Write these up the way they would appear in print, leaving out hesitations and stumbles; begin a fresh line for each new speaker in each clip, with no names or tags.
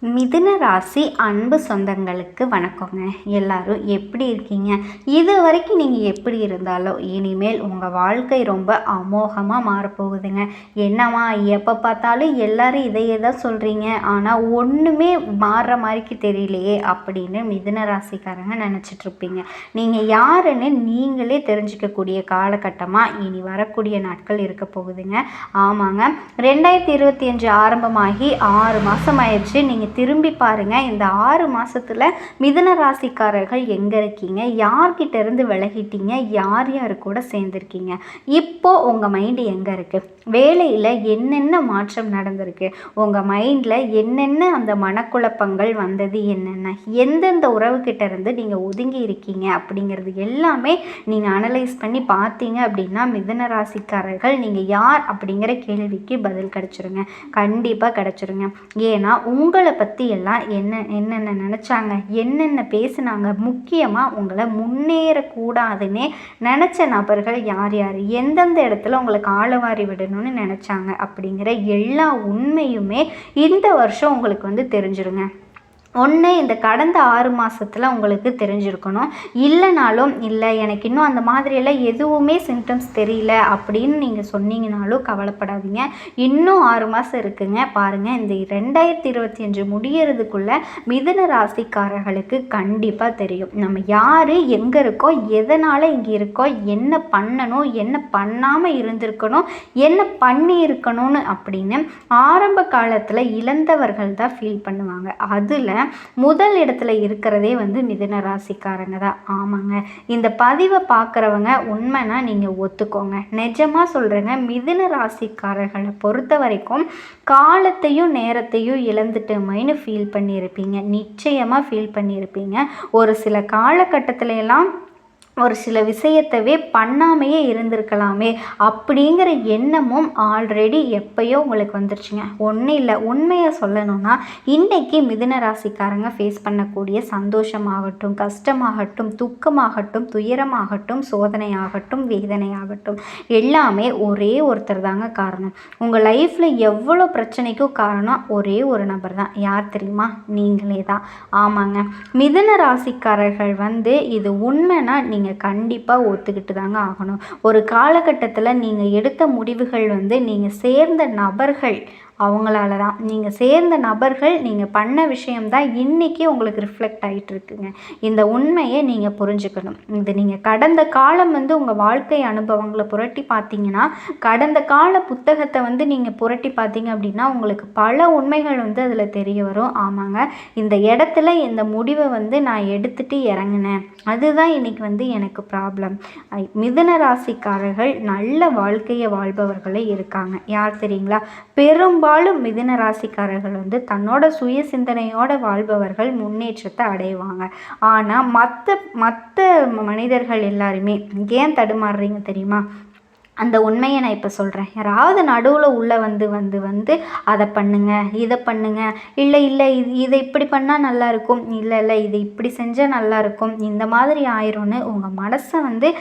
மிதுன ராசி அன்பு சொந்தங்களுக்கு வணக்கங்க. எல்லாரும் எப்படி இருக்கீங்க? இது வரைக்கும் நீங்கள் எப்படி இருந்தாலும் இனிமேல் உங்கள் வாழ்க்கை ரொம்ப அமோகமாக மாறப்போகுதுங்க. என்னம்மா எப்போ பார்த்தாலும் எல்லாரும் இதையே தான் சொல்கிறீங்க, ஆனால் ஒன்றுமே மாறுற மாதிரிக்கு தெரியலையே அப்படின்னு மிதுன ராசிக்காரங்க நினச்சிட்ருப்பீங்க. நீங்கள் யாருன்னு நீங்களே தெரிஞ்சிக்கக்கூடிய காலகட்டமாக இனி வரக்கூடிய நாட்கள் இருக்க போகுதுங்க. ஆமாங்க, 2025 ஆரம்பமாகி 6 மாதம் ஆயிடுச்சு. நீங்கள் திரும்பி பாருங்கள், இந்த 6 மாதத்தில் மிதுன ராசிக்காரர்கள் எங்கே இருக்கீங்க, யார்கிட்ட இருந்து விலகிட்டீங்க, யார் யார் கூட சேர்ந்துருக்கீங்க, இப்போது உங்கள் மைண்டு எங்கே இருக்குது, வேலையில் என்னென்ன மாற்றம் நடந்திருக்கு, உங்கள் மைண்டில் என்னென்ன அந்த மனக்குழப்பங்கள் வந்தது, என்னென்ன எந்தெந்த உறவுகிட்ட இருந்து நீங்கள் ஒதுங்கி இருக்கீங்க அப்படிங்கிறது எல்லாமே நீங்கள் அனலைஸ் பண்ணி பார்த்தீங்க அப்படின்னா மிதுன ராசிக்காரர்கள் நீங்கள் யார் அப்படிங்கிற கேள்விக்கு பதில் கிடச்சிருங்க. கண்டிப்பாக கிடச்சிருங்க. ஏன்னா உங்களை பற்றி எல்லாம் என்னென்ன நினச்சாங்க, என்னென்ன பேசுனாங்க, முக்கியமாக உங்களை முன்னேறக்கூடாதுன்னே நினச்ச நபர்கள் யார் யார், எந்தெந்த இடத்துல உங்களுக்கு ஆளவாரி விடணும்னு நினச்சாங்க அப்படிங்கிற எல்லா உண்மையுமே இந்த வருஷம் உங்களுக்கு தெரிஞ்சிருங்க. ஒன்று, இந்த கடந்த 6 மாதத்தில் உங்களுக்கு தெரிஞ்சிருக்கணும். இல்லைனாலும் இல்லை எனக்கு இன்னும் அந்த மாதிரியெல்லாம் எதுவுமே சிம்டம்ஸ் தெரியல அப்படின்னு நீங்கள் சொன்னீங்கனாலும் கவலைப்படாதீங்க. இன்னும் 6 மாதம் இருக்குங்க. பாருங்கள், இந்த 2025 முடியறதுக்குள்ளே மிதுன ராசிக்காரர்களுக்கு கண்டிப்பாக தெரியும் நம்ம யார், எங்கே இருக்கோம், எதனால் இங்கே இருக்கோம், என்ன பண்ணணும், என்ன பண்ணாமல் இருந்திருக்கணும், என்ன பண்ணியிருக்கணும்னு அப்படின்னு ஆரம்ப காலத்தில் இழந்தவர்கள் தான் ஃபீல் பண்ணுவாங்க. அதில் முதல் இடத்துல இருக்கிறதே மிதுன ராசிக்காரங்க தான். ஆமாங்க, இந்த பதிவை பார்க்குறவங்க உண்மைனா நீங்கள் ஒத்துக்கோங்க. நிஜமாக சொல்கிறேங்க, மிதுன ராசிக்காரர்களை பொறுத்த வரைக்கும் காலத்தையும் நேரத்தையும் இழந்துட்டோமேன்னு ஃபீல் பண்ணியிருப்பீங்க. நிச்சயமாக ஃபீல் பண்ணியிருப்பீங்க. ஒரு சில காலகட்டத்தில எல்லாம் ஒரு சில விஷயத்தவே பண்ணாமையே இருந்திருக்கலாமே அப்படிங்கிற எண்ணமும் ஆல்ரெடி எப்பயோ உங்களுக்கு வந்துருச்சுங்க. ஒன்றும் இல்லை, உண்மையை சொல்லணும்னா இன்றைக்கி மிதுன ராசிக்காரங்க ஃபேஸ் பண்ணக்கூடிய சந்தோஷமாகட்டும், கஷ்டமாகட்டும், துக்கமாகட்டும், துயரமாகட்டும், சோதனையாகட்டும், வேதனையாகட்டும் எல்லாமே ஒரே ஒருத்தர் தாங்க காரணம். உங்கள் லைஃப்பில் எவ்வளோ பிரச்சனைக்கும் காரணம் ஒரே ஒரு நபர் தான். யார் தெரியுமா? நீங்களே தான். ஆமாங்க, மிதுன ராசிக்காரர்கள் இது உண்மைனா நீங்கள் கண்டிப்பாக ஒத்துக்கிட்டு தாங்க ஆகணும். ஒரு காலகட்டத்தில் நீங்கள் எடுத்த முடிவுகள் நீங்கள் சேர்ந்த நபர்கள் அவங்களால தான், நீங்கள் சேர்ந்த நபர்கள் நீங்கள் பண்ண விஷயம்தான் இன்றைக்கி உங்களுக்கு ரிஃப்ளெக்ட் ஆகிட்டு இருக்குங்க. இந்த உண்மையை நீங்கள் புரிஞ்சுக்கணும். இது நீங்கள் கடந்த காலம் உங்கள் வாழ்க்கை அனுபவங்களை புரட்டி பார்த்தீங்கன்னா, கடந்த கால புத்தகத்தை நீங்கள் புரட்டி பார்த்தீங்க அப்படின்னா உங்களுக்கு பல உண்மைகள் அதில் தெரிய வரும். ஆமாங்க, இந்த இடத்துல இந்த முடிவை நான் எடுத்துகிட்டு இறங்கினேன், அதுதான் இன்றைக்கி எனக்கு ப்ராப்ளம். மிதுன ராசிக்காரர்கள் நல்ல வாழ்க்கையை வாழ்பவர்களே இருக்காங்க. யார் தெரியுங்களா? பெரும்பாலும் மிதுன ராசிக்காரர்கள் தன்னோட சுய சிந்தனையோட வாழ்பவர்கள் முன்னேற்றத்தை அடைவாங்க. ஆனால் மற்ற மனிதர்கள் எல்லாருமே ஏன் தடுமாறுறீங்க தெரியுமா? அந்த உண்மையை நான் இப்போ சொல்கிறேன். யாராவது நடுவில் உள்ளே வந்து அதை பண்ணுங்க, இதை பண்ணுங்க, இல்லை இதை இப்படி பண்ணால் நல்லாயிருக்கும், இல்லை இது இப்படி செஞ்சால் நல்லாயிருக்கும், இந்த மாதிரி ஆயிரும்னு உங்கள் மனசை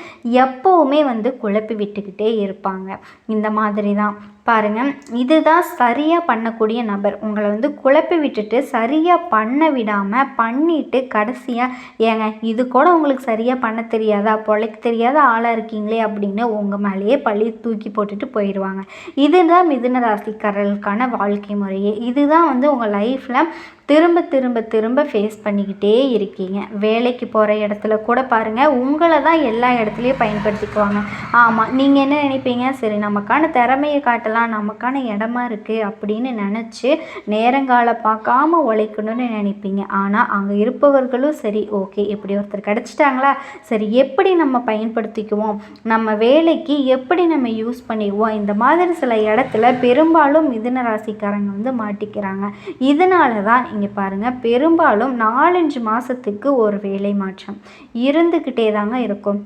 எப்போவுமே குழப்பி விட்டுக்கிட்டே இருப்பாங்க. இந்த மாதிரி தான் பாருங்கள், இதுதான் சரியாக பண்ணக்கூடிய நபர். உங்களை குழப்பி விட்டுட்டு சரியாக பண்ண விடாமல் பண்ணிட்டு கடைசியாக ஏங்க இது கூட உங்களுக்கு சரியாக பண்ண தெரியாதா, பொழைக்க தெரியாத ஆளாக இருக்கீங்களே அப்படின்னு உங்கள் மேலேயே பழி தூக்கி போட்டுட்டு போயிடுவாங்க. இதுதான் மிதுன ராசிக்காரர்களுக்கான வாழ்க்கை முறையே. இதுதான் உங்கள் லைஃப்பில் திரும்ப திரும்ப திரும்ப ஃபேஸ் பண்ணிக்கிட்டே இருக்கீங்க. வேலைக்கு போகிற இடத்துல கூட பாருங்கள், உங்களை தான் எல்லா இடத்துலையும் பயன்படுத்திக்குவாங்க. ஆமாம், நீங்கள் என்ன நினைப்பீங்க, சரி நமக்கான திறமையை காட்டலாம், நமக்கான இடமா இருக்குது அப்படின்னு நினச்சி நேரங்கால பார்க்காம உழைக்கணும்னு நினைப்பீங்க. ஆனால் அங்கே இருப்பவர்களும் சரி, ஓகே இப்படி ஒருத்தர் கிடச்சிட்டாங்களா, சரி எப்படி நம்ம பயன்படுத்திக்குவோம், நம்ம வேலைக்கு எப்படி நம்ம யூஸ் பண்ணிக்குவோம், இந்த மாதிரி சில இடத்துல பெரும்பாலும் மிதுன ராசிக்காரங்க மாட்டிக்கிறாங்க. இதனால தான் இங்கே பாருங்கள், பெரும்பாலும் 4-5 மாதத்துக்கு ஒரு வேலை மாற்றம் இருந்துக்கிட்டே தாங்க இருக்கும்.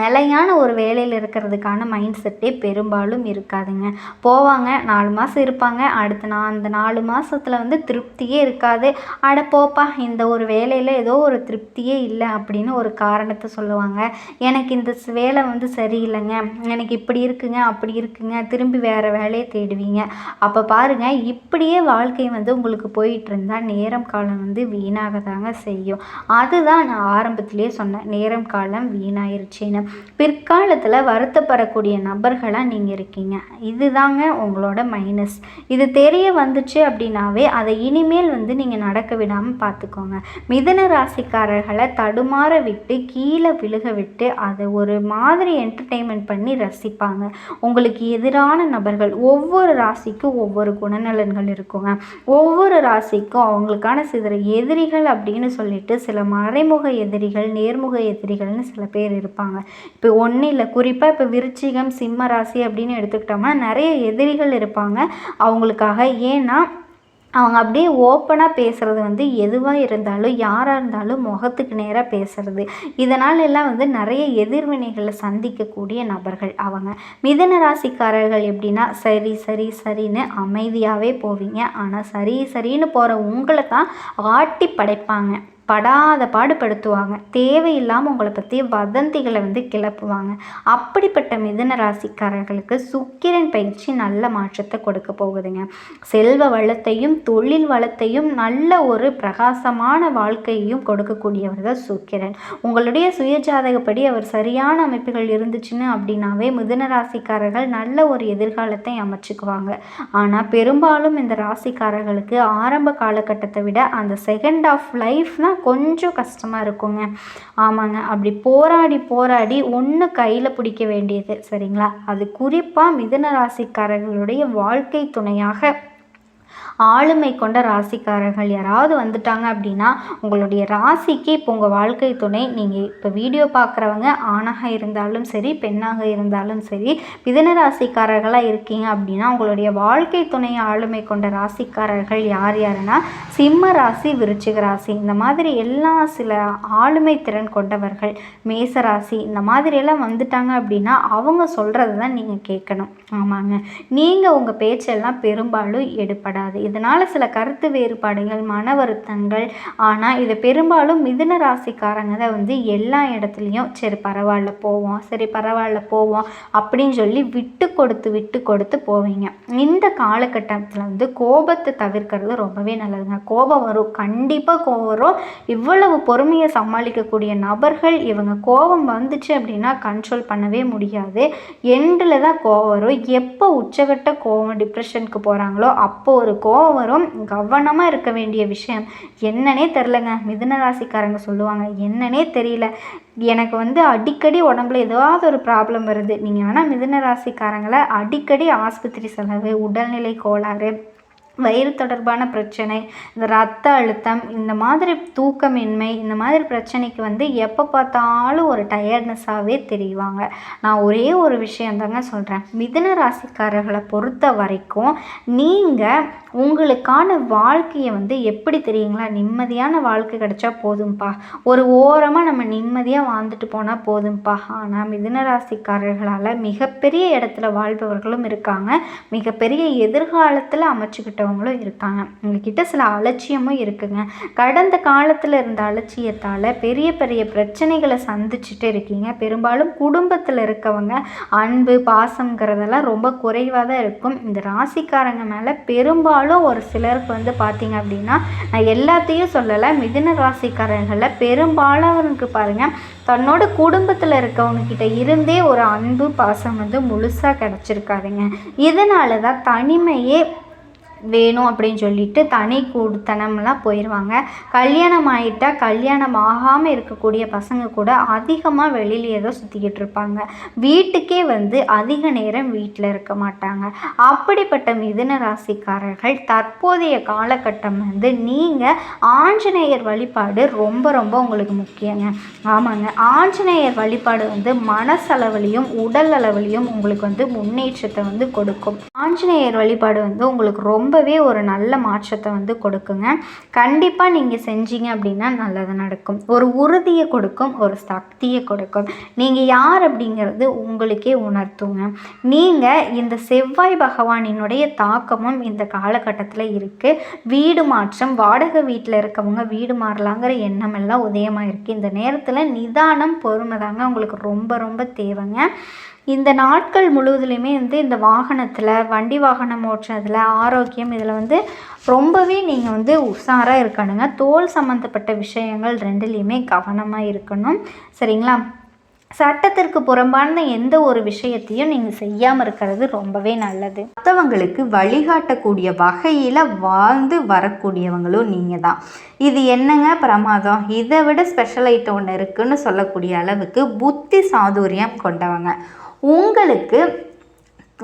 நிலையான ஒரு வேலையில் இருக்கிறதுக்கான மைண்ட் செட்டே பெரும்பாலும் இருக்காதுங்க. போவாங்க 4 மாதம் இருப்பாங்க. அடுத்து அந்த 4 மாதத்தில் வந்து திருப்தியே இருக்காது. அட போப்பா இந்த ஒரு வேலையில் ஏதோ ஒரு திருப்தியே இல்லை அப்படின்னு ஒரு காரணத்தை சொல்லுவாங்க. எனக்கு இந்த வேலை வந்து சரியில்லைங்க, எனக்கு இப்படி இருக்குங்க அப்படி இருக்குங்க, திரும்பி வேறு வேலையை தேடுவீங்க. அப்போ பாருங்கள், இப்படியே வாழ்க்கை வந்து உங்களுக்கு போயிட்டு இருந்தால் நேரம் காலம் வந்து வீணாக தாங்க செய்யும். அதுதான் நான் ஆரம்பத்திலே சொன்னேன், நேரம் காலம் வீணாயிருச்சுன்னு. பிற்காலத்தில் வருத்தப்படக்கூடிய நபர்களாக நீங்கள் இருக்கீங்க. இதுதாங்க உங்களோட மைனஸ். இது தெரிய வந்துச்சு அப்படின்னாவே அதை இனிமேல் வந்து நீங்கள் நடக்க விடாமல் பார்த்துக்கோங்க. மிதுன ராசிக்காரர்களை தடுமாற விட்டு கீழே விழுக விட்டு அதை ஒரு மாதிரி என்டர்டெயின்மெண்ட் பண்ணி ரசிப்பாங்க. உங்களுக்கு எதிரான நபர்கள் ஒவ்வொரு ராசிக்கும் ஒவ்வொரு குணநலன்கள் இருக்குங்க. ஒவ்வொரு ராசிக்கும் அவங்களுக்கான சில எதிரிகள் அப்படின்னு சொல்லிட்டு சில மறைமுக எதிரிகள், நேர்முக எதிரிகள்னு சில பேர் இருப்பாங்க. இப்போ ஒன்றும் இல்லை, குறிப்பாக இப்போ விருச்சிகம், சிம்ம ராசி அப்படின்னு எடுத்துக்கிட்டோம்னா நிறைய எதிரிகள் இருப்பாங்க அவங்களுக்காக. ஏன்னா அவங்க அப்படியே ஓப்பனாக பேசுகிறது வந்து எதுவாக இருந்தாலும் யாராக இருந்தாலும் முகத்துக்கு நேராக பேசுகிறது. இதனால் எல்லாம் வந்து நிறைய எதிர்வினைகளை சந்திக்கக்கூடிய நபர்கள் அவங்க. மிதுன ராசிக்காரர்கள் எப்படின்னா சரி சரி சரின்னு அமைதியாகவே போவீங்க. ஆனால் சரி சரின்னு போகிற உங்களை தான் ஆட்டி படைப்பாங்க, படாத பாடுபடுத்துவாங்க. தேவையில்லாமல் உங்களை பற்றி வதந்திகளை வந்து கிளப்புவாங்க. அப்படிப்பட்ட மிதுன ராசிக்காரர்களுக்கு சுக்கிரன் பயிற்சி நல்ல மாற்றத்தை கொடுக்க போகுதுங்க. செல்வ வளத்தையும் தொழில் வளத்தையும் நல்ல ஒரு பிரகாசமான வாழ்க்கையையும் கொடுக்கக்கூடியவர்கள் சுக்கிரன். உங்களுடைய சுயஜாதகப்படி அவர் சரியான அமைப்புகள் இருந்துச்சுன்னு அப்படின்னாவே மிதுன ராசிக்காரர்கள் நல்ல ஒரு எதிர்காலத்தை அமைச்சுக்குவாங்க. ஆனால் பெரும்பாலும் இந்த ராசிக்காரர்களுக்கு ஆரம்ப காலகட்டத்தை விட அந்த செகண்ட் ஆஃப் லைஃப் தான் கொஞ்சம் கஷ்டமாக இருக்குங்க. ஆமாங்க, அப்படி போராடி போராடி ஒன்று கையில் பிடிக்க வேண்டியது சரிங்களா. அது குறிப்பாக மிதுன ராசிக்காரர்களுடைய வாழ்க்கை துணையாக ஆளுமை கொண்ட ராசிக்காரர்கள் யாராவது வந்துட்டாங்க அப்படின்னா உங்களுடைய ராசிக்கு இப்போ உங்கள் வாழ்க்கை துணை, நீங்கள் இப்போ வீடியோ பார்க்குறவங்க ஆணாக இருந்தாலும் சரி பெண்ணாக இருந்தாலும் சரி மிதுன ராசிக்காரர்களாக இருக்கீங்க அப்படின்னா உங்களுடைய வாழ்க்கை துணை ஆளுமை கொண்ட ராசிக்காரர்கள் யார் யாருன்னா சிம்ம ராசி, விருச்சிக ராசி, இந்த மாதிரி எல்லா சில ஆளுமை திறன் கொண்டவர்கள், மேச ராசி, இந்த மாதிரியெல்லாம் வந்துட்டாங்க அப்படின்னா அவங்க சொல்கிறது தான் நீங்கள் கேட்கணும். ஆமாங்க, நீங்கள் உங்கள் பேச்செல்லாம் பெரும்பாலும் எடுப்படாது. இதனால் சில கருத்து வேறுபாடுகள், மன வருத்தங்கள். ஆனால் இதை பெரும்பாலும் மிதுன ராசிக்காரங்க தான் வந்து எல்லா இடத்துலையும் சரி பரவாயில்ல போவோம் அப்படின்னு சொல்லி விட்டு கொடுத்து போவீங்க. இந்த காலகட்டத்தில் வந்து கோபத்தை தவிர்க்கிறது ரொம்பவே நல்லதுங்க. கோபம் வரும், கண்டிப்பாக கோபம் வரும். இவ்வளவு பொறுமையை சமாளிக்கக்கூடிய நபர்கள் இவங்க. கோபம் வந்துச்சு அப்படின்னா கண்ட்ரோல் பண்ணவே முடியாது. எண்டில் தான் கோபம் வரும். எப்போ உச்சகட்ட கோபம் டிப்ரெஷனுக்கு போகிறாங்களோ அப்போ ஒரு கோபம் வரும். கவனமாக இருக்க வேண்டிய விஷயம் என்னன்னே தெரிலங்க. மிதுன ராசிக்காரங்க சொல்லுவாங்க, என்னன்னே தெரியல, எனக்கு வந்து அடிக்கடி உடம்புல ஏதாவது ஒரு ப்ராப்ளம் வருது. நீங்கள் வேணால் மிதுன ராசிக்காரங்களை அடிக்கடி ஆஸ்பத்திரி செலவு, உடல்நிலை கோளாறு, வயிறு தொடர்பான பிரச்சனை, இந்த ரத்த அழுத்தம், இந்த மாதிரி தூக்கமின்மை, இந்த மாதிரி பிரச்சனைக்கு வந்து எப்போ பார்த்தாலும் ஒரு டயர்ட்னஸாகவே தெரிவாங்க. நான் ஒரே ஒரு விஷயந்தாங்க சொல்கிறேன், மிதுன ராசிக்காரர்களை பொறுத்த வரைக்கும் நீங்கள் உங்களுக்கான வாழ்க்கையை வந்து எப்படி தெரியுங்களா, நிம்மதியான வாழ்க்கை கிடைச்சா போதும்பா, ஒரு ஓரமாக நம்ம நிம்மதியாக வாழ்ந்துட்டு போனால் போதும்பா. ஆனால் மிதுன ராசிக்காரர்களால் மிகப்பெரிய இடத்துல வாழ்பவர்களும் இருக்காங்க, மிகப்பெரிய எதிர்காலத்தில் அமைச்சுக்கிட்டவங்களும் இருக்காங்க. உங்ககிட்ட சில அலட்சியமும் இருக்குங்க. கடந்த காலத்தில் இருந்த அலட்சியத்தால் பெரிய பெரிய பிரச்சனைகளை சந்திச்சுட்டு இருக்கீங்க. பெரும்பாலும் குடும்பத்தில் இருக்கவங்க அன்பு பாசங்கிறதெல்லாம் ரொம்ப குறைவாக தான் இருக்கும். இந்த ராசிக்காரங்க மேலே பெரும்பாலும் ஒரு சிலருக்கு வந்து பார்த்தீங்க அப்படின்னா, நான் எல்லாத்தையும் சொல்லலை, மிதுன ராசிக்காரர்களில் பெரும்பாலானவருக்கு பாருங்கள் தன்னோட குடும்பத்தில் இருக்கவங்க கிட்ட இருந்தே ஒரு அன்பு பாசம் வந்து முழுசாக கிடச்சிருக்காதுங்க. இதனால தான் தனிமையே வேணும் அப்படின்னு சொல்லிட்டு தனி கூடுத்தனம்லாம் போயிடுவாங்க. கல்யாணம் ஆகிட்டா கல்யாணம் ஆகாமல் இருக்கக்கூடிய பசங்க கூட அதிகமாக வெளியிலே தான் சுற்றிக்கிட்டு இருப்பாங்க. வீட்டுக்கே வந்து அதிக நேரம் வீட்டில் இருக்க மாட்டாங்க. அப்படிப்பட்ட மிதுன ராசிக்காரர்கள் தற்போதைய காலகட்டம் வந்து நீங்கள் ஆஞ்சநேயர் வழிபாடு ரொம்ப ரொம்ப உங்களுக்கு முக்கியங்க. ஆமாங்க, ஆஞ்சநேயர் வழிபாடு வந்து மனசளவுலையும் உடல் அளவுலையும் உங்களுக்கு வந்து முன்னேற்றத்தை வந்து கொடுக்கும். ஆஞ்சநேயர் வழிபாடு வந்து உங்களுக்கு ரொம்ப ரொம்பவே ஒரு நல்ல மாற்றத்தை வந்து கொடுக்குங்க. கண்டிப்பாக நீங்கள் செஞ்சீங்க அப்படின்னா நல்லது நடக்கும். ஒரு உறுதியை கொடுக்கும், ஒரு சக்தியை கொடுக்கும். நீங்கள் யார் அப்படிங்கிறது உங்களுக்கே உணர்த்துங்க. நீங்கள் இந்த செவ்வாய் பகவானினுடைய தாக்கமும் இந்த காலகட்டத்தில் இருக்குது. வீடு மாற்றம், வாடகை வீட்டில் இருக்கவங்க வீடு மாறலாங்கிற எண்ணம் எல்லாம் உதயமாக இருக்குது. இந்த நேரத்தில் நிதானம், பொறுமை தாங்க உங்களுக்கு ரொம்ப ரொம்ப தேவைங்க. இந்த நாட்கள் முழுவதுலையுமே வந்து இந்த வாகனத்தில், வண்டி வாகனம் ஓட்டுறதுல, ஆரோக்கியம் இதில் வந்து ரொம்பவே நீங்கள் வந்து உஷாராக இருக்கணுங்க. தோல் சம்மந்தப்பட்ட விஷயங்கள் ரெண்டுலேயுமே கவனமாக இருக்கணும். சரிங்களா? சட்டத்திற்கு புறம்பான எந்த ஒரு விஷயத்தையும் நீங்கள் செய்யாமல் இருக்கிறது ரொம்பவே நல்லது.
மற்றவங்களுக்கு வழிகாட்டக்கூடிய வகையில் வாழ்ந்து வரக்கூடியவங்களும் நீங்கள் தான். இது என்னங்க பிரமாதம், இதை விட ஸ்பெஷல் ஐட்டம் ஒன்று இருக்குதுன்னு சொல்லக்கூடிய அளவுக்கு புத்தி சாதுரியம் கொண்டவங்க.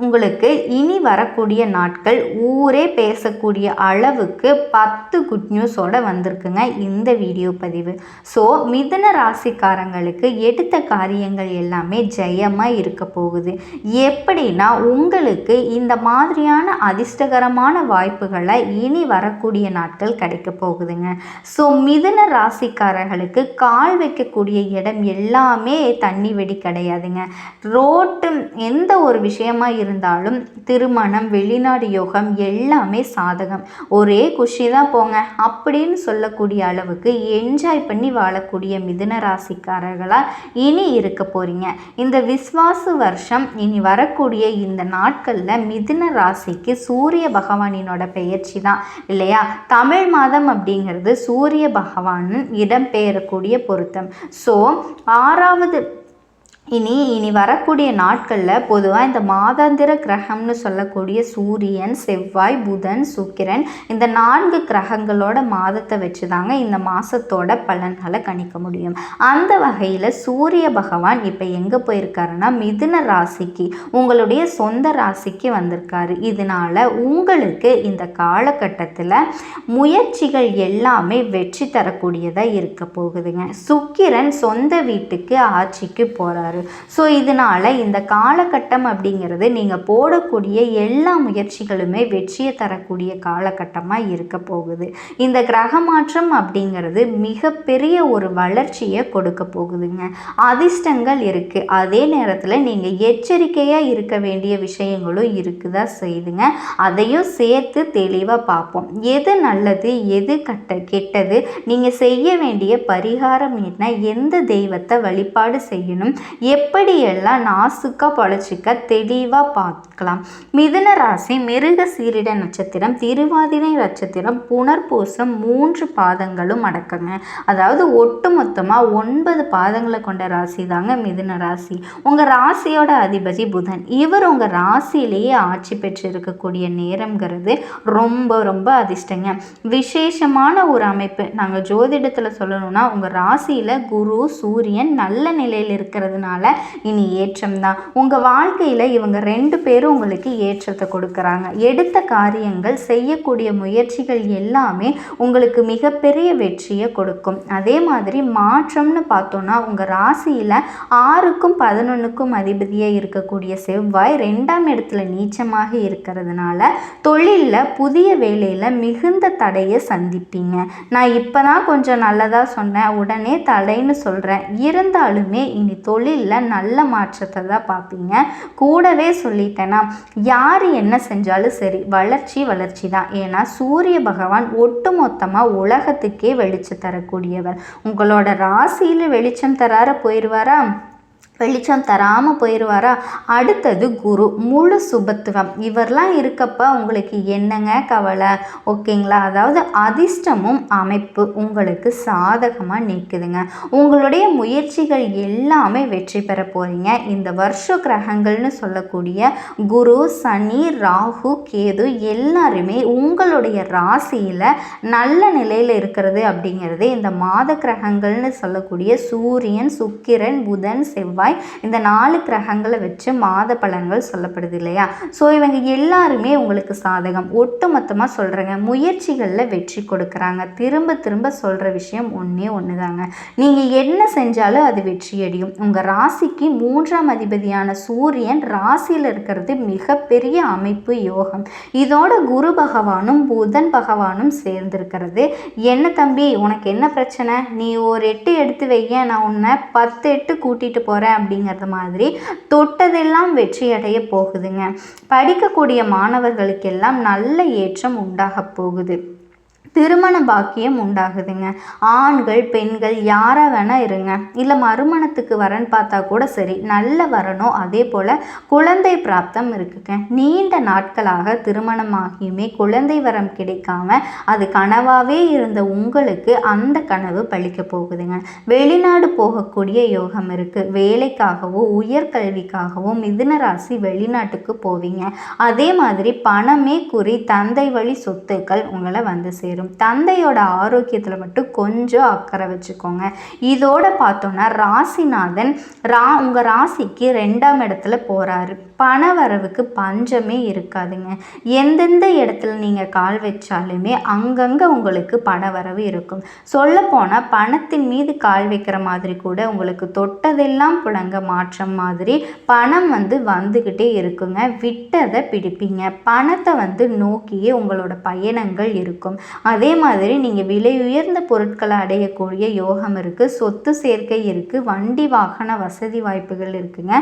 உங்களுக்கு இனி வரக்கூடிய நாட்கள் ஊரே பேசக்கூடிய அளவுக்கு 10 குட் நியூஸோடு வந்திருக்குங்க இந்த வீடியோ பதிவு. ஸோ மிதுன ராசிக்காரங்களுக்கு எடுத்த காரியங்கள் எல்லாமே ஜெயமாக இருக்க போகுது. எப்படின்னா உங்களுக்கு இந்த மாதிரியான அதிர்ஷ்டகரமான வாய்ப்புகளை இனி வரக்கூடிய நாட்கள் கிடைக்க போகுதுங்க. ஸோ மிதுன ராசிக்காரர்களுக்கு கால் வைக்கக்கூடிய இடம் எல்லாமே தண்ணி வெடி கிடையாதுங்க. ரோட்டு எந்த ஒரு விஷயமா இருந்தாலும் திருமணம், வெளிநாடு யோகம் எல்லாமே சாதகம். ஒரே குஷி தான் போங்க அப்படின்னு சொல்லக்கூடிய அளவுக்கு என்ஜாய் பண்ணி வாழக்கூடிய மிதுன ராசிக்காரர்களாக இனி இருக்க போகிறீங்க. இந்த விஸ்வாசு வருஷம் இனி வரக்கூடிய இந்த நாட்களில் மிதுன ராசிக்கு சூரிய பகவானினோட பெயர்ச்சி தான் இல்லையா? தமிழ் மாதம் அப்படிங்கிறது சூரிய பகவானின் இடம்பெயரக்கூடிய பொருத்தம். ஸோ 6வது இனி வரக்கூடிய நாட்களில் பொதுவாக இந்த மாதாந்திர கிரகம்னு சொல்லக்கூடிய சூரியன், செவ்வாய், புதன், சுக்கிரன் இந்த 4 கிரகங்களோட மாதத்தை வச்சு தாங்க இந்த மாதத்தோட பலன்களை கணிக்க முடியும். அந்த வகையில் சூரிய பகவான் இப்போ எங்கே போயிருக்காருன்னா மிதுன ராசிக்கு, உங்களுடைய சொந்த ராசிக்கு வந்திருக்காரு. இதனால் உங்களுக்கு இந்த காலகட்டத்தில் முயற்சிகள் எல்லாமே வெற்றி தரக்கூடியதாக இருக்க போகுதுங்க. சுக்கிரன் சொந்த வீட்டுக்கு ஆட்சிக்கு போகிறாரு. ஸோ இதனால் இந்த காலகட்டம் அப்படிங்கிறது நீங்கள் போடக்கூடிய எல்லா முயற்சிகளுமே வெற்றியை தரக்கூடிய காலகட்டமாக இருக்க போகுது. இந்த கிரக மாற்றம் அப்படிங்கிறது மிகப்பெரிய ஒரு வளர்ச்சியை கொடுக்க போகுதுங்க. அதிர்ஷ்டங்கள் இருக்குது, அதே நேரத்தில் நீங்கள் எச்சரிக்கையாக இருக்க வேண்டிய விஷயங்களும் இருக்குதா செய்துங்க. அதையும் சேர்த்து தெளிவாக பார்ப்போம். எது நல்லது, எது கெட்டது, நீங்கள் செய்ய வேண்டிய பரிகாரம் என்ன, எந்த தெய்வத்தை வழிபாடு செய்யணும், எப்படியெல்லாம் நாசுக்காக பழச்சிக்க தெளிவாக பார்க்கலாம். மிதுன ராசி மிருக சீரிட நட்சத்திரம், திருவாதிரை நட்சத்திரம், புனர்பூசம் 3 பாதங்களும் அடக்குங்க. அதாவது ஒட்டு மொத்தமாக 9 பாதங்களை கொண்ட ராசி தாங்க மிதுன ராசி. உங்கள் ராசியோட அதிபதி புதன், இவர் உங்கள் ராசியிலேயே ஆட்சி பெற்று இருக்கக்கூடிய நேரம்ங்கிறது ரொம்ப ரொம்ப அதிர்ஷ்டங்க. விசேஷமான ஒரு அமைப்பு. நாங்கள் ஜோதிடத்தில் சொல்லணும்னா உங்கள் ராசியில் குரு, சூரியன் நல்ல நிலையில் இருக்கிறதுனால இனி ஏற்றம் தான். உங்கள் வாழ்க்கையில் இவங்க 2 பேரும் உங்களுக்கு ஏற்றத்தை கொடுக்குறாங்க. எடுத்த காரியங்கள், செய்யக்கூடிய முயற்சிகள் எல்லாமே உங்களுக்கு மிகப்பெரிய வெற்றியை கொடுக்கும். அதே மாதிரி மாற்றம்னு பார்த்தோன்னா உங்கள் ராசியில் 6க்கும் 11க்கும் அதிபதியாக இருக்கக்கூடிய செவ்வாய் 2ஆம் இடத்துல நீச்சமாக இருக்கிறதுனால தொழிலில், புதிய வேலையில் மிகுந்த தடையை சந்திப்பீங்க. நான் இப்போ தான் கொஞ்சம் நல்லதாக சொன்னேன், உடனே தடைன்னு சொல்கிறேன். இருந்தாலுமே இனி தொழிலில் நல்ல மாற்றத்தை தான் பார்ப்பீங்க. கூடவே சொல்லிட்டேன்னா யார் என்ன செஞ்சாலும் சரி வளர்ச்சி தான். ஏன்னா சூரிய பகவான் ஒட்டு மொத்தமாக உலகத்துக்கே வெளிச்சம் தரக்கூடியவர். உங்களோட ராசியில் வெளிச்சம் தரார போயிடுவாரா? வெளிச்சம் தராமல் போயிடுவாரா? அடுத்தது குரு, முழு சுபத்துவம். இவரெலாம் இருக்கப்ப உங்களுக்கு என்னங்க கவலை? ஓகேங்களா? அதாவது அதிர்ஷ்டமும் அமைப்பு உங்களுக்கு சாதகமாக நிற்குதுங்க. உங்களுடைய முயற்சிகள் எல்லாமே வெற்றி பெற போகிறீங்க. இந்த வருஷ கிரகங்கள்னு சொல்லக்கூடிய குரு, சனி, ராகு, கேது எல்லாருமே உங்களுடைய ராசியில் நல்ல நிலையில் இருக்கிறது அப்படிங்கிறது இந்த மாத கிரகங்கள்னு சொல்லக்கூடிய சூரியன், சுக்கிரன், புதன், செவ்வாய் செவ்வாய், இந்த 4 கிரகங்களை வச்சு மாத பலன்கள் சொல்லப்படுது இல்லையா. ஸோ இவங்க எல்லாருமே உங்களுக்கு சாதகம். ஒட்டுமொத்தமாக சொல்கிறேங்க, முயற்சிகளில் வெற்றி கொடுக்குறாங்க. திரும்ப திரும்ப சொல்கிற விஷயம் ஒன்றே ஒன்று தாங்க, நீங்கள் என்ன செஞ்சாலும் அது வெற்றியடையும். உங்கள் ராசிக்கு 3ஆம் அதிபதியான சூரியன் ராசியில் இருக்கிறது மிகப்பெரிய அமைப்பு, யோகம். இதோட குரு பகவானும் புதன் பகவானும் சேர்ந்திருக்கிறது. என்ன தம்பி உனக்கு என்ன பிரச்சனை, நீ ஒரு 8 எடுத்து வைய, நான் உன்னை 10 8 கூட்டிட்டு போகிறேன் அப்படிங்கிறது மாதிரி தொட்டதெல்லாம் வெற்றி அடைய போகுதுங்க. படிக்கக்கூடிய மாணவர்களுக்கெல்லாம் நல்ல ஏற்றம் உண்டாக போகுது. திருமண பாக்கியம் உண்டாகுதுங்க. ஆண்கள் பெண்கள் யாராக வேணால் இருங்க, இல்லை மறுமணத்துக்கு வரன்னு பார்த்தா கூட சரி, நல்ல வரணும். அதே போல் குழந்தை பிராப்தம் இருக்குங்க. நீண்ட நாட்களாக திருமணமாகியுமே குழந்தை வரம் கிடைக்காம அது கனவாகவே இருந்த உங்களுக்கு அந்த கனவு பழிக்க போகுதுங்க. வெளிநாடு போகக்கூடிய யோகம் இருக்குது. வேலைக்காகவோ உயர்கல்விக்காகவோ மிதுன ராசி வெளிநாட்டுக்கு போவீங்க. அதே மாதிரி பணமே குறி தந்தை வழி சொத்துக்கள் உங்களை வந்து சேரும். தந்தையோட ஆரோக்கியத்தில் மட்டும் கொஞ்சம் அக்கறை வச்சுக்கோங்க. இதோட பார்த்தோன்னா ராசிநாதன் உங்கள் ராசிக்கு 2ஆம் இடத்துல போகிறாரு. பண வரவுக்கு பஞ்சமே இருக்காதுங்க. எந்தெந்த இடத்துல நீங்கள் கால் வச்சாலுமே அங்கங்கே உங்களுக்கு பண வரவு இருக்கும். சொல்லப்போனால் பணத்தின் மீது கால் வைக்கிற மாதிரி கூட உங்களுக்கு தொட்டதெல்லாம் புழங்க மாற்றம் மாதிரி பணம் வந்துக்கிட்டே இருக்குங்க. விட்டதை பிடிப்பீங்க. பணத்தை நோக்கியே உங்களோட பயணங்கள் இருக்கும். அதே மாதிரி நீங்கள் விலை உயர்ந்த பொருட்களை அடையக்கூடிய யோகம் இருக்குது. சொத்து சேர்க்கை இருக்குது. வண்டி வாகன வசதி வாய்ப்புகள் இருக்குங்க.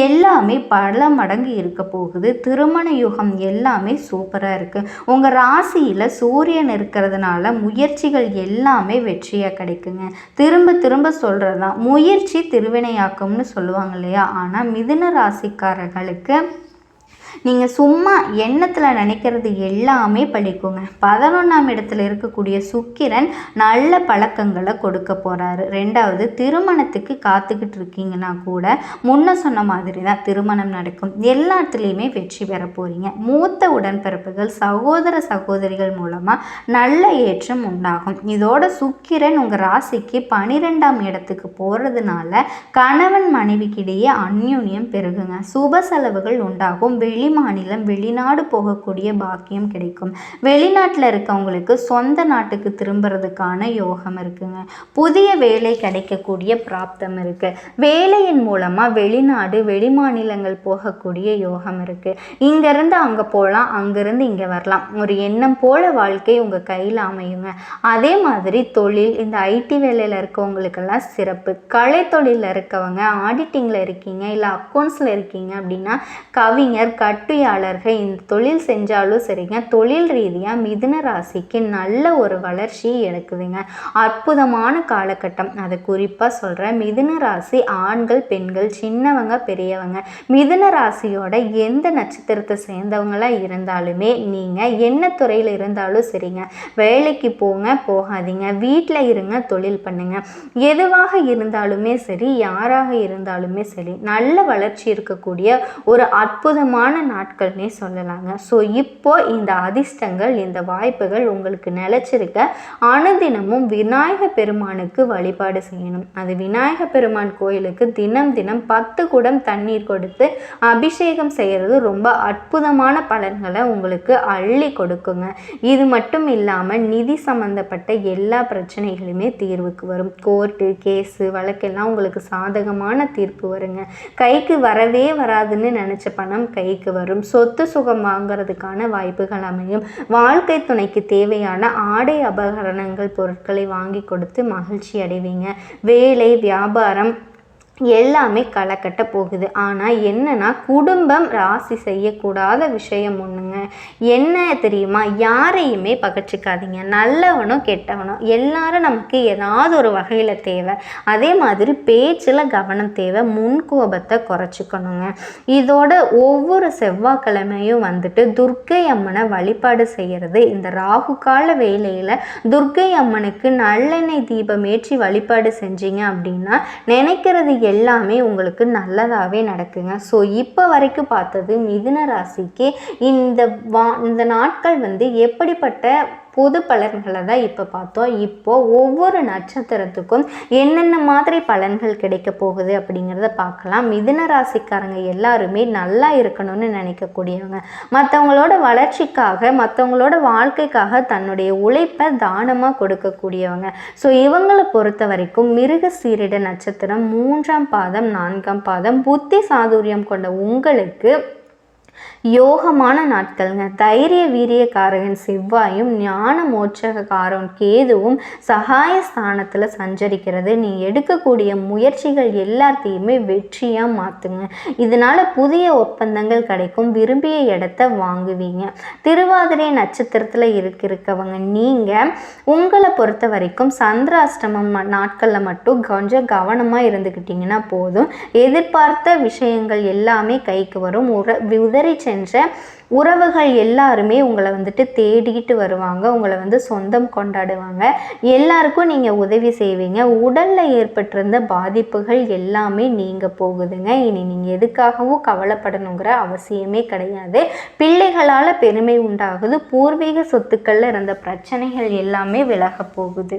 எல்லாமே பல மடங்கு இருக்க போகுது. திருமண யுகம் எல்லாமே சூப்பராக இருக்குது. உங்கள் ராசியில் சூரியன் இருக்கிறதுனால முயற்சிகள் எல்லாமே வெற்றியாக கிடைக்குங்க. திரும்ப திரும்ப சொல்கிறது தான், முயற்சி திருவினையாக்கும்னு சொல்லுவாங்க இல்லையா. ஆனால் மிதுன ராசிக்காரர்களுக்கு நீங்கள் சும்மா எண்ணத்தில் நினைக்கிறது எல்லாமே பழிக்குங்க. 11ஆம் இடத்துல இருக்கக்கூடிய சுக்கிரன் நல்ல பழக்கங்களை கொடுக்க போகிறாரு. 2வது திருமணத்துக்கு காத்துக்கிட்டு இருக்கீங்கன்னா கூட முன்ன சொன்ன மாதிரி தான் திருமணம் நடக்கும். எல்லாத்துலேயுமே வெற்றி பெற போகிறீங்க. மூத்த உடன்பிறப்புகள் சகோதர சகோதரிகள் மூலமாக நல்ல ஏற்றம் உண்டாகும். இதோட சுக்கிரன் உங்கள் ராசிக்கு 12ஆம் இடத்துக்கு போகிறதுனால கணவன் மனைவிக்கிடையே அந்யோன்யம் பெருகுங்க. சுப செலவுகள் உண்டாகும். மாநிலம் வெளிநாடு போகக்கூடிய பாக்கியம் கிடைக்கும். வெளிநாட்டில் இருக்கவங்களுக்கு சொந்த நாட்டுக்கு திரும்புறதுக்கான யோகம் இருக்குங்க. புதிய வேலை கிடைக்கக்கூடிய பிராப்தம் இருக்கு. வேலையின் மூலமா வெளிநாடு வெளிமாநிலங்கள் போகக்கூடிய யோகம் இருக்கு. இங்கிருந்து அங்கே போகலாம், அங்கிருந்து இங்கே வரலாம். ஒரு எண்ணம் போல வாழ்க்கை உங்கள் கையில் அமையுங்க. அதே மாதிரி தொழில், இந்த ஐடி வேலையில் இருக்கவங்களுக்கெல்லாம் சிறப்பு. கலை தொழிலில் இருக்கவங்க, ஆடிட்டிங்கில் இருக்கீங்க, இல்லை அக்கௌண்ட்ஸில் இருக்கீங்க அப்படின்னா கவிஞர் கட்டுயாளர்கள் இந்த தொழில் செஞ்சாலும் சரிங்க, தொழில் ரீதியாக மிதுன ராசிக்கு நல்ல ஒரு வளர்ச்சி எடுக்குதுங்க. அற்புதமான காலகட்டம். அதை குறிப்பாக சொல்கிறேன். மிதுன ராசி ஆண்கள் பெண்கள் சின்னவங்க பெரியவங்க மிதுன ராசியோட எந்த நட்சத்திரத்தை சேர்ந்தவங்களாக இருந்தாலுமே நீங்கள் என்ன துறையில் இருந்தாலும் சரிங்க, வேலைக்கு போங்க போகாதீங்க, வீட்டில் இருங்க, தொழில் பண்ணுங்க, எதுவாக இருந்தாலுமே சரி, யாராக இருந்தாலுமே சரி, நல்ல வளர்ச்சி இருக்கக்கூடிய ஒரு அற்புதமான நாட்கள்னே சொல்லலாங்க. ஸோ இப்போ இந்த அதிர்ஷ்டங்கள் இந்த வாய்ப்புகள் உங்களுக்கு நிலைச்சிருக்க அனுதினமும் விநாயக பெருமானுக்கு வழிபாடு செய்யணும். அது விநாயக பெருமான் கோயிலுக்கு தினம் தினம் 10 குடம் தண்ணீர் கொடுத்து அபிஷேகம் செய்கிறது ரொம்ப அற்புதமான பலன்களை உங்களுக்கு அள்ளி கொடுக்குங்க. இது மட்டும் இல்லாமல் நிதி சம்பந்தப்பட்ட எல்லா பிரச்சனைகளுமே தீர்வுக்கு வரும். கோர்ட்டு கேஸு வழக்கெல்லாம் உங்களுக்கு சாதகமான தீர்ப்பு வருங்க. கைக்கு வரவே வராதுன்னு நினச்ச பணம் கைக்கு வரும். சொத்து சுகம் வாங்கிறதுக்கான வாய்ப்புகள் அமையும். வாழ்க்கை துணைக்கு தேவையான ஆடை அபகரணங்கள் பொருட்களை வாங்கி கொடுத்து மகிழ்ச்சி அடைவீங்க. வேலை வியாபாரம் எல்லாமே களை கட்ட போகுது. ஆனால் என்னன்னா குடும்பம் ராசி செய்யக்கூடாத விஷயம் ஒன்றுங்க. என்ன தெரியுமா, யாரையுமே பகச்சிக்காதீங்க. நல்லவனோ கெட்டவனோ எல்லாரும் நமக்கு ஏதாவது ஒரு வகையில் தேவை. அதே மாதிரி பேச்சில் கவனம் தேவை. முன்கோபத்தை குறைச்சிக்கணுங்க. இதோட ஒவ்வொரு செவ்வாய்க்கிழமையும் துர்க்கை அம்மனை வழிபாடு செய்கிறது. இந்த ராகு கால வேளையில் துர்க்கை அம்மனுக்கு நல்லெண்ணெய் தீபம் ஏற்றி வழிபாடு செஞ்சீங்க அப்படின்னா நினைக்கிறது எல்லாமே உங்களுக்கு நல்லதாகவே நடக்குங்க. ஸோ இப்போ வரைக்கும் பார்த்தது மிதுன ராசிக்கு இந்த நாட்கள் எப்படிப்பட்ட பொது பலன்களை தான் இப்போ பார்த்தோம். இப்போது ஒவ்வொரு நட்சத்திரத்துக்கும் என்னென்ன மாதிரி பலன்கள் கிடைக்க போகுது அப்படிங்கிறத பார்க்கலாம். மிதுன ராசிக்காரங்க எல்லாருமே நல்லா இருக்கணும்னு நினைக்கக்கூடியவங்க, மற்றவங்களோட வளர்ச்சிக்காக மற்றவங்களோட வாழ்க்கைக்காக தன்னுடைய உழைப்பை தானமாக கொடுக்கக்கூடியவங்க. ஸோ இவங்களை பொறுத்த வரைக்கும் மிருக சீரிட நட்சத்திரம் 3ஆம் பாதம் 4ஆம் பாதம் புத்தி சாதுரியம் கொண்ட உங்களுக்கு யோகமான நாட்கள்ங்க. தைரிய வீரியக்காரகன் செவ்வாயும் ஞான மோட்சகாரன் கேதுவும் சகாய ஸ்தானத்தில் சஞ்சரிக்கிறது நீ எடுக்கக்கூடிய முயற்சிகள் எல்லாத்தையுமே வெற்றியாக மாற்றுங்க. இதனால் புதிய ஒப்பந்தங்கள் கிடைக்கும், விரும்பிய இடத்த வாங்குவீங்க. திருவாதிரை நட்சத்திரத்தில் இருக்கவங்க நீங்கள் உங்களை பொறுத்த வரைக்கும் சந்திராஷ்டமம் நாட்களில் மட்டும் கொஞ்சம் கவனமாக இருந்துக்கிட்டிங்கன்னா போதும். எதிர்பார்த்த விஷயங்கள் எல்லாமே கைக்கு வரும். உதறி சென்ற உறவுகள் எல்லாருமே உங்களை வந்துட்டு தேடிக்கிட்டு வருவாங்க, உங்களை சொந்தம் கொண்டாடுவாங்க, எல்லாருக்கும் நீங்கள் உதவி செய்வீங்க. உடலில் ஏற்பட்டிருந்த பாதிப்புகள் எல்லாமே நீங்க போகுதுங்க. இனி நீங்கள் எதுக்காகவும் கவலைப்படணுங்கிற அவசியமே கிடையாது. பிள்ளைகளால் பெருமை உண்டாகுது. பூர்வீக சொத்துக்களில் இருந்த பிரச்சனைகள் எல்லாமே விலக போகுது.